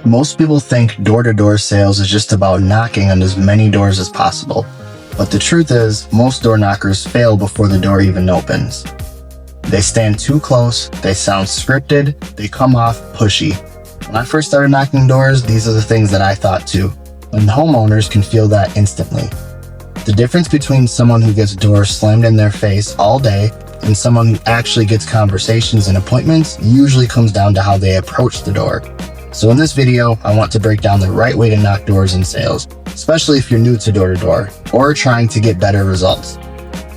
Most people think door-to-door sales is just about knocking on as many doors as possible. But the truth is, most door knockers fail before the door even opens. They stand too close, they sound scripted, they come off pushy. When I first started knocking doors, these are the things that I thought too. And homeowners can feel that instantly. The difference between someone who gets doors slammed in their face all day and someone who actually gets conversations and appointments usually comes down to how they approach the door. So in this video, I want to break down the right way to knock doors in sales, especially if you're new to door-to-door or trying to get better results.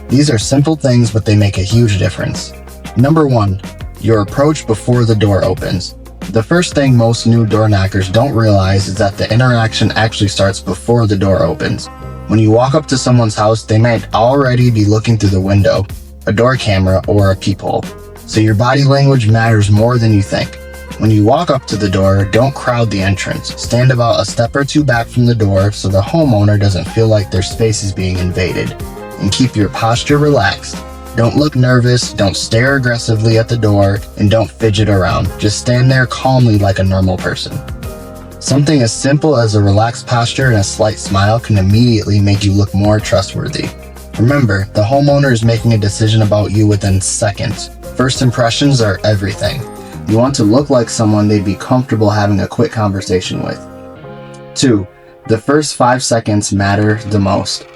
These are simple things, but they make a huge difference. Number 1, your approach before the door opens. The first thing most new door knockers don't realize is that the interaction actually starts before the door opens. When you walk up to someone's house, they might already be looking through the window, a door camera, or a peephole. So your body language matters more than you think. When you walk up to the door, don't crowd the entrance. Stand about a step or two back from the door so the homeowner doesn't feel like their space is being invaded. And keep your posture relaxed. Don't look nervous, don't stare aggressively at the door, and don't fidget around. Just stand there calmly like a normal person. Something as simple as a relaxed posture and a slight smile can immediately make you look more trustworthy. Remember, the homeowner is making a decision about you within seconds. First impressions are everything. You want to look like someone they'd be comfortable having a quick conversation with. 2. The first 5 seconds matter the most.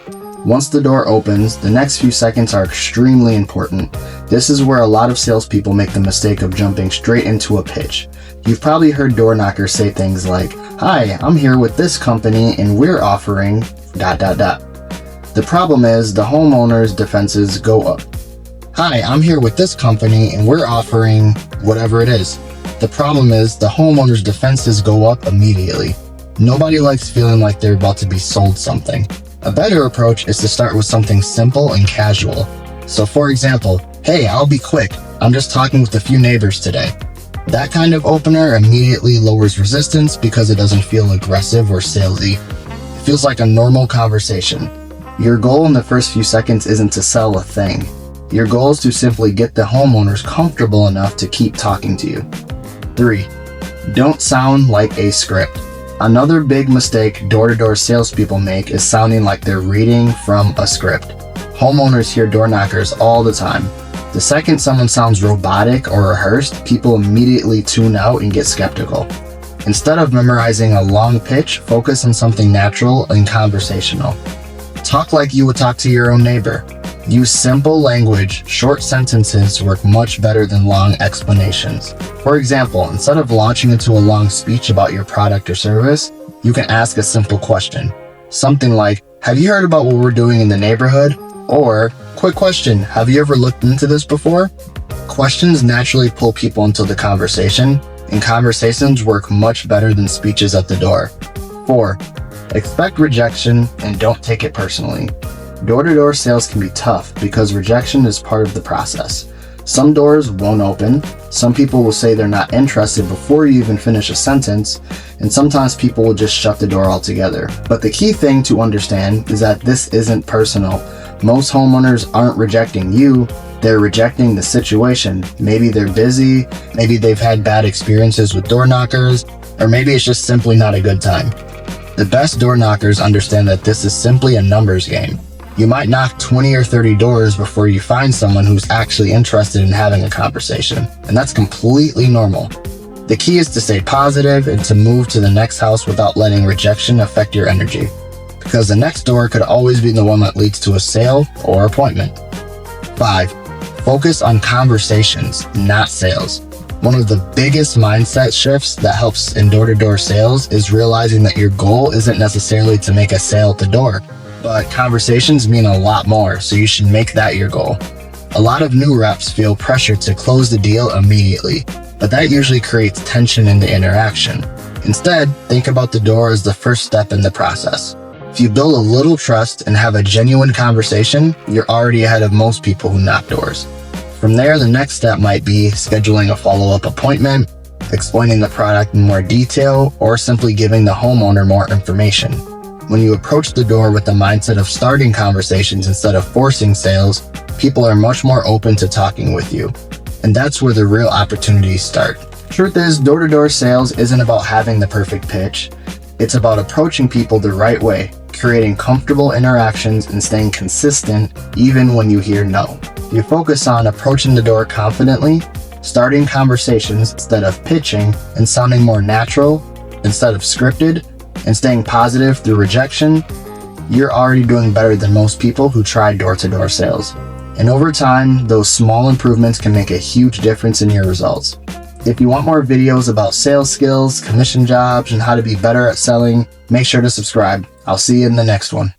Once the door opens, the next few seconds are extremely important. This is where a lot of salespeople make the mistake of jumping straight into a pitch. You've probably heard door knockers say things like, "Hi, I'm here with this company and we're offering ... The problem is the homeowner's defenses go up. "Hi, I'm here with this company and we're offering whatever it is." The problem is the homeowner's defenses go up immediately. Nobody likes feeling like they're about to be sold something. A better approach is to start with something simple and casual. So for example, "Hey, I'll be quick. I'm just talking with a few neighbors today." That kind of opener immediately lowers resistance because it doesn't feel aggressive or salesy. It feels like a normal conversation. Your goal in the first few seconds isn't to sell a thing. Your goal is to simply get the homeowners comfortable enough to keep talking to you. 3. Don't sound like a script. Another big mistake door-to-door salespeople make is sounding like they're reading from a script. Homeowners hear door knockers all the time. The second someone sounds robotic or rehearsed, people immediately tune out and get skeptical. Instead of memorizing a long pitch, focus on something natural and conversational. Talk like you would talk to your own neighbor. Use simple language. Short sentences work much better than long explanations. For example, instead of launching into a long speech about your product or service, you can ask a simple question. Something like, "Have you heard about what we're doing in the neighborhood?" Or, "Quick question, have you ever looked into this before?" Questions naturally pull people into the conversation, and conversations work much better than speeches at the door. 4. Expect rejection and don't take it personally. Door-to-door sales can be tough because rejection is part of the process. Some doors won't open, some people will say they're not interested before you even finish a sentence, and sometimes people will just shut the door altogether. But the key thing to understand is that this isn't personal. Most homeowners aren't rejecting you, they're rejecting the situation. Maybe they're busy, maybe they've had bad experiences with door knockers, or maybe it's just simply not a good time. The best door knockers understand that this is simply a numbers game. You might knock 20 or 30 doors before you find someone who's actually interested in having a conversation, and that's completely normal. The key is to stay positive and to move to the next house without letting rejection affect your energy, because the next door could always be the one that leads to a sale or appointment. 5. Focus on conversations, not sales. One of the biggest mindset shifts that helps in door-to-door sales is realizing that your goal isn't necessarily to make a sale at the door. But conversations mean a lot more, so you should make that your goal. A lot of new reps feel pressure to close the deal immediately, but that usually creates tension in the interaction. Instead, think about the door as the first step in the process. If you build a little trust and have a genuine conversation, you're already ahead of most people who knock doors. From there, the next step might be scheduling a follow-up appointment, explaining the product in more detail, or simply giving the homeowner more information. When you approach the door with the mindset of starting conversations instead of forcing sales, people are much more open to talking with you. And that's where the real opportunities start. Truth is, door-to-door sales isn't about having the perfect pitch. It's about approaching people the right way, creating comfortable interactions and staying consistent even when you hear no. You focus on approaching the door confidently, starting conversations instead of pitching, and sounding more natural instead of scripted, and staying positive through rejection. You're already doing better than most people who try door-to-door sales. And over time, those small improvements can make a huge difference in your results. If you want more videos about sales skills, commission jobs, and how to be better at selling, make sure to subscribe. I'll see you in the next one.